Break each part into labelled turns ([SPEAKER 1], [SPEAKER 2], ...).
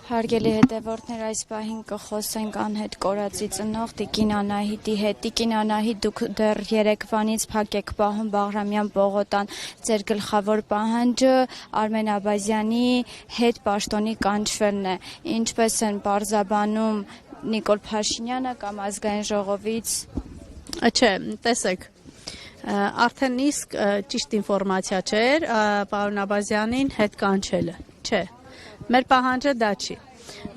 [SPEAKER 1] Հարգելի հետևորդներ, այս պահին կխոսենք անհետ կորածի ծնող Տիկին Անահիտի հետ։ Տիկին Անահիտ, դուք դեռ երեկվանից փակ եք պահում Բաղրամյան պողոտան։ Ձեր գլխավոր պահանջը Արմեն Աբազյանի հետ պաշտոնի կանչվելն է։ Ինչպես են պարզաբանում Նիկոլ Փաշինյանը կամ Ազգային ժողովից։
[SPEAKER 2] Չէ, տեսեք, արդեն իսկ ճիշտ ինֆորմացիա չէր պարոն Աբազյանին հետ կանչելը, չէ, մեր պահանջը դա չի,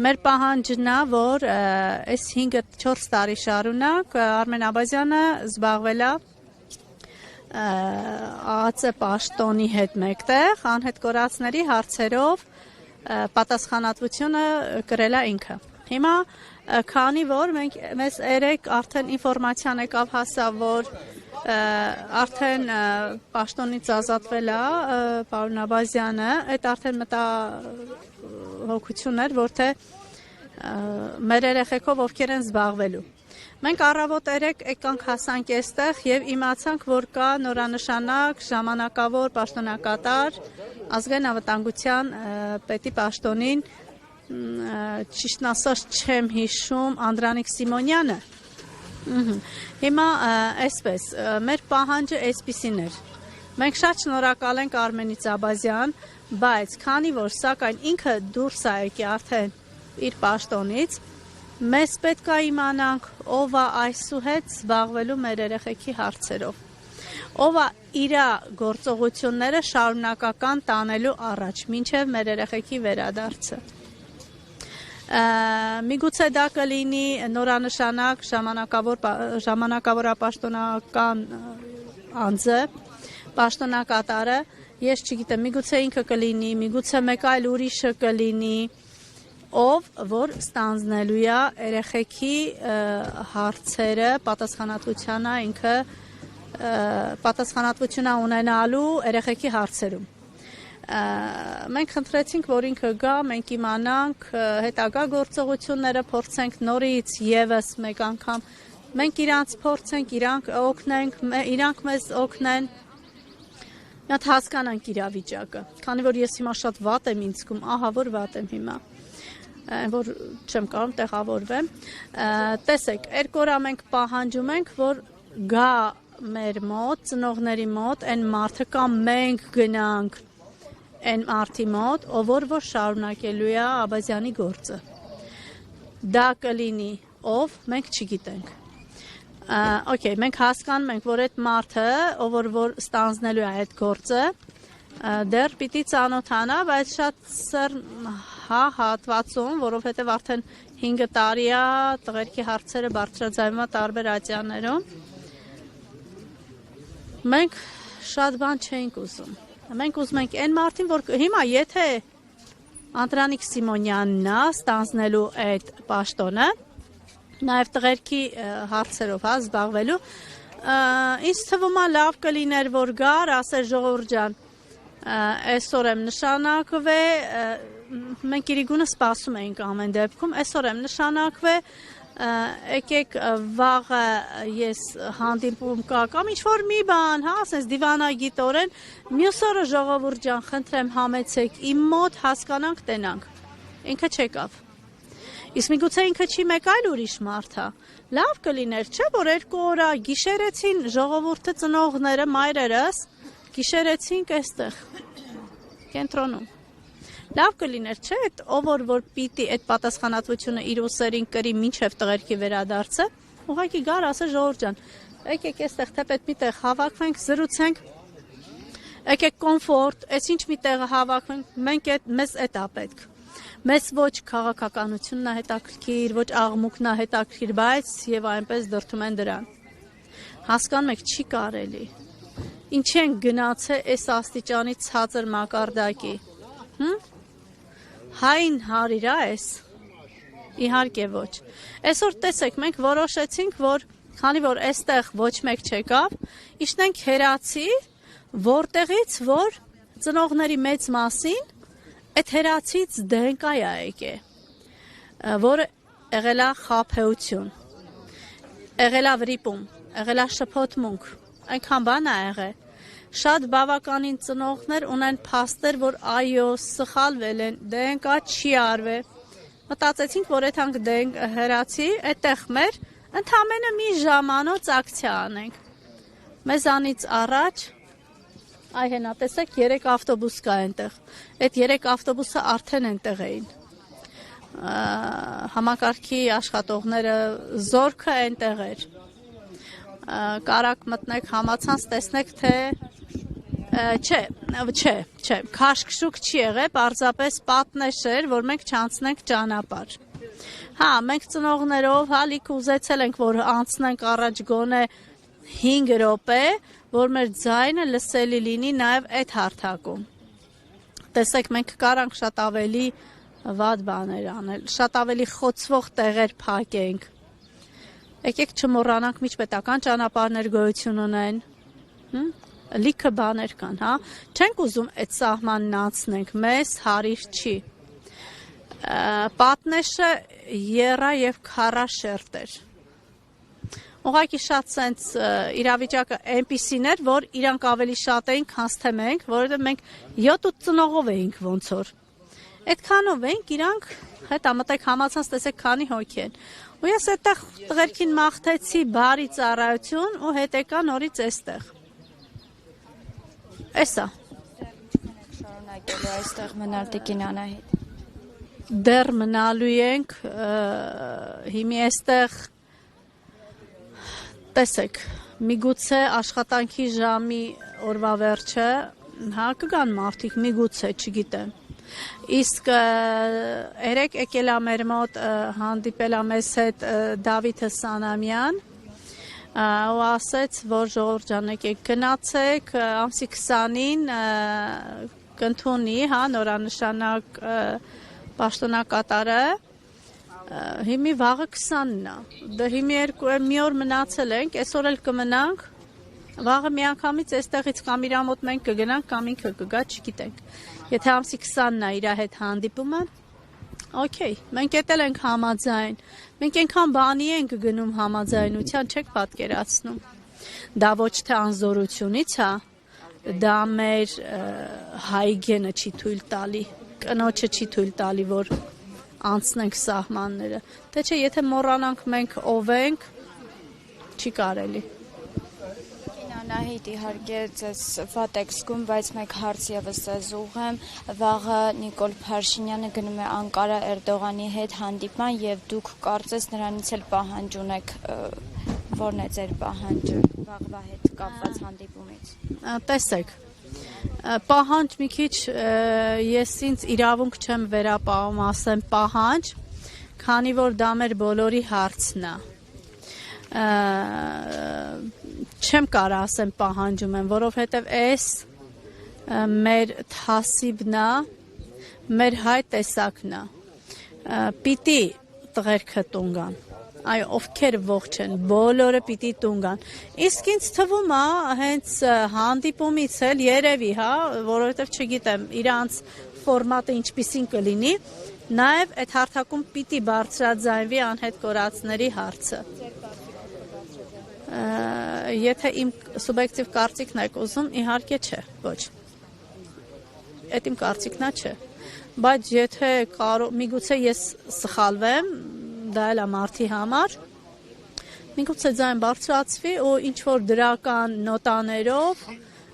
[SPEAKER 2] մեր պահանջն է, որ այս 5-4 տարի շարունակ Արմեն Աբազյանը զբաղվել է ԱԱԾ պաշտոնի հետ մեկտեղ, անհետ կորածների հարցերով պատասխանատվությունը կրել է ինքը։ Հիմա քանի որ մեզ երեք արդեն ինֆորմացիան եկավ հասավ, որ արդեն պաշտոնից ազատվել է պարոն Աբազյանը, այդ արդեն մտահոգություն էր, որ թե մեր երեխեքով ովքեր են զբաղվելու։ Մենք առավոտ երեք եկանք հասանք այստեղ եւ իմացանք, որ կա նորանշանակ ժամանակավոր պաշտոնակատար ազգային անվտանգության պետի պաշտոնին, ճիշտն ասած չեմ հիշում, Անդրանիկ Սիմոնյանը։ Հիմա այսպես, մեր պահանջը այսպիսին էր։ Մենք շատ շնորհակալ ենք Արմենից Աբազյան, բայց քանի որ սակայն ինքը դուրս է եկել արդեն իր պաշտոնից, մեզ պետք է իմանանք ով է այսուհետ զբաղվելու մեր երեխեքի հարցերով, ով է իր գործողությունները շարունակական տանելու առաջ, մինչև մեր երեխեքի վերադարձը։ Միգուցե դա կլինի նորանշանակ ժամանակավորապաշտոնական անձը, պաշտոնակատարը, ես չգիտեմ, միգուցե ինքը կլինի, միգուցե մեկ այլ ուրիշը կլինի, ով որ ստանձնելու է երեխեքի հարցերը, պատասխանատվությունը ինքը պատասխանատվություն ունենալու երեխեքի հարցերում։ Մենք խնդրեցինք, որ ինքը գա, մենք իմանանք հետագա գործողությունները, փորձենք նորից եւս մեկ անգամ, մենք իրանց փորձենք, իրանք օգնենք, իրանք մեզ օգնեն, միատ հասկանանք իրավիճակը, քանի որ ես հիմա շատ վատ եմ ինձ զգում, ահա որ վատ եմ հիմա, որ չեմ կարող տեղավորվեմ, տեսեք, երկու օր մենք պահանջում ենք, որ գա մեր մոտ, ծնողների մոտ, այն մարդը կամ մենք գնանք այն մարդի մոտ, ով որ շարունակելու է Աբազյանի գործը։ Դա կլինի ով, մենք չգիտենք։ Okay, մենք հասկանում ենք, որ այդ մարդը, ով որ ստանձնելու է այդ գործը, դեռ պիտի ծանոթանա, բայց շատ հատվածում, որովհետև արդեն 5 տարի է տղերքի հարցերը բարձրաձայնվում է տարբեր ատյաններում, մենք շատ բան չենք ուզում։ Մենք ուզում ենք այն մարդին, որ հիմա եթե Անդրանիկ Սիմոնյանն է ստանձնելու այդ պաշտոնը, նաև տղերքի հարցերով զբաղվելու, ինձ թվում է լավ կլիներ, որ գար, ասեր ժողովուրդ ջան, այսօր եմ նշանակվել, մենք իրիկունը սպասում էինք ամեն դեպքում, այսօր եմ նշանակվել, եկեք վաղը ես հանդիպում կա կամ ինչ-որ մի բան, ասենց դիվանագիտորեն, մյուս օրը ժողովուրդ ջան, խնդրեմ համեցեք իմ մոտ, հասկանանք, տենանք, ինքը չեկավ, իսկ միգուցե ինքը չի մեկ այլ ուրիշ մարդ է, լավ կլիներ, չէ, որ 2 օր գիշերեցին ժողովուրդը ծնողները, մայրերս, գիշերեցինք այստեղ, կենտրոնում, լավ կլիներ, չէ, ով որ պիտի այդ պատասխանատվությունը իր ուսերին կրի մինչև տղերքի վերադարձը, ուղղակի գար ասել ժողովուրդ ջան, եկեք այստեղ թեպետ մի տեղ հավաքվենք, զրուցենք, եկեք կոմֆորտ, այս ինչ մի տեղը հավաքվենք, մեզ էդ է պետք, մեզ ոչ քաղաքականությունն է հետաքրքիր, ոչ աղմուկն է հետաքրքիր, բայց եւ այնպես դրդում են դրան, հասկանում եք, չի կարելի, ինչի են գնացել այս աստիճանի ցածր մակարդակի, Հայն հարիր այս, իհարկե ոչ, այսօր տեսեք, մենք որոշեցինք, որ քանի որ այստեղ ոչ մեկ չեկավ, իշտենք հերացի, որտեղից, որ ծնողների մեծ մասին, այդ հերացից դենկա է եկե, որ եղել է խաբեություն, եղել է վրիպում, եղել է շփոթմունք, այնքան բան է եղել, Շատ բավականին ծնողներ ունեն փաստեր, որ այո, սխալվել են, դեն կա չի արվել։ Մտածեցինք, որ այդ հանք դեն հրացի, այդտեղ մեր ընդամենը մի ժամանոց ակցիա անենք։ Մեզանից առաջ այ հենա տեսեք 3 ավտոբուս կա այնտեղ։ Այդ 3 ավտոբուսը արդեն այնտեղ էին։ Համակարգի աշխատողները զորքը այնտեղ էր։ Կարակ մտնեք համացանց տեսնեք թե չէ, քաշքշուկ չի եղել, պարզապես պատնեշ էր, որ մենք չանցնենք ճանապարհ։ Հա, մենք ծնողներով հալիք ուզեցել ենք, որ անցնենք առաջ գոնե 5 րոպե, որ մեր ձայնը լսելի լինի նաև այդ հարթակում։ Տեսեք, մենք կարանք շատ ավելի վատ բաներ անել, շատ ավելի խոցվող տեղեր փակենք։ Եկեք չմոռանանք միջպետական ճանապարհներ գոյություն ունեն։ Լիքը բաներ կան, հա։ Չենք ուզում այդ սահմանն անցնենք, մեզ հարիր չի։ Պատնեշը եռա եւ քառա շերտ էր։ Ուղղակի շատ սենց իրավիճակը այնպիսին էր, որ իրանք ավելի շատ էին, քան թե մենք, որովհետեւ մենք 7-8 ծնողով էինք ոնց որ։ Այդքանով էինք, իրանք հետա մտեք համացանց տեսեք քանի հոգի են։ Ու ես այդտեղ տղերքին մաղթեցի բարի ծառայություն ու հետ եկա նորից այստեղ։ Էսա։
[SPEAKER 1] Շարունակելու այստեղ մնալ Տիկին Անահիտ։
[SPEAKER 2] Դեռ մնալու ենք, հիմի այստեղ տեսեք, միգուցե աշխատանքի ժամի օրվա վերջը, հա կգան մարդիկ, միգուցե, չգիտեմ։ Իսկ երեք եկել ա մեր մոտ հանդիպել ա մեզ հետ Դավիթ Սանամյան ու ասեց, որ ժողովուրդ ջան, եկեք գնացեք ամսի 20-ին կընդունի, հա, նորանշանակ պաշտոնակատարը, հիմի վաղը 20-ն է, դա հիմի մի օր մնացել ենք, այսօր էլ կմնանք, վաղը միանգամից այստեղից կամ իրա մոտ մենք կգնանք, կամ ինքը կգա, չգիտենք, եթե ամսի 20-ն է իրա հետ հանդիպումը, օքեյ, մենք էտել ենք համաձայն, մենք ենքան բանի ենք գնում համաձայնության, չեք պատկերացնում, դա ոչ թե անզորությունից է, դա մեր հայգենը չի թույլ տալի, կնոջը չի թույլ տալի, որ անցնենք սահմանները, թե չէ, եթե մոռանանք մենք ով ենք, չի կարելի։
[SPEAKER 1] Անահիտ, իհարկե ձեզ վատ եք զգում, բայց մեկ հարց ևս ձեզ ուղղեմ, վաղը Նիկոլ Փաշինյանը գնում է Անկարա Էրդողանի հետ հանդիպման եւ դուք կարծես նրանից էլ պահանջ ունեք, որն է ձեր պահանջը վաղվա հետ կապված հանդիպումից։
[SPEAKER 2] Տեսեք, պահանջ մի քիչ ես ինձ իրավունք չեմ վերապահում, ասեմ պահանջ, քանի որ դա մեր բոլորի հարցն է։ Չեմ կարող ասեմ պահանջում եմ, որովհետև այս մեր թասիբն է, մեր հայ տեսակն է, պիտի տղերքը տուն գան, այո, ովքեր ողջ են, բոլորը պիտի տուն գան, իսկ ինձ թվում է հենց հանդիպումից էլ երևի, հա, որովհետև չգիտեմ, իրանց ֆորմատը ինչպիսին կլինի, նաև այդ հարթակում պիտի բարձրաձայնվի անհետ կորածների հարցը։ Եթե իմ սուբյեկտիվ կարծիքն եք ուզում, իհարկե չէ, ոչ։ Այդ իմ կարծիքն չէ։ Բայց եթե միգուցե ես սխալվեմ, դա էլ է մարդի համար, միգուցե ձայն բարձրացվի ու ինչ որ դրական նոտաներով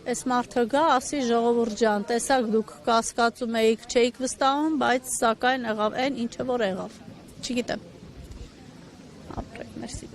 [SPEAKER 2] այս մարդը գա, ասի ժողովուրդ ջան, տեսակ դուք կասկածում եք, չէիք վստահում, բայց սակայն եղավ այն ինչը որ եղավ։ Չգիտեմ։ Ապրեք, մերսի։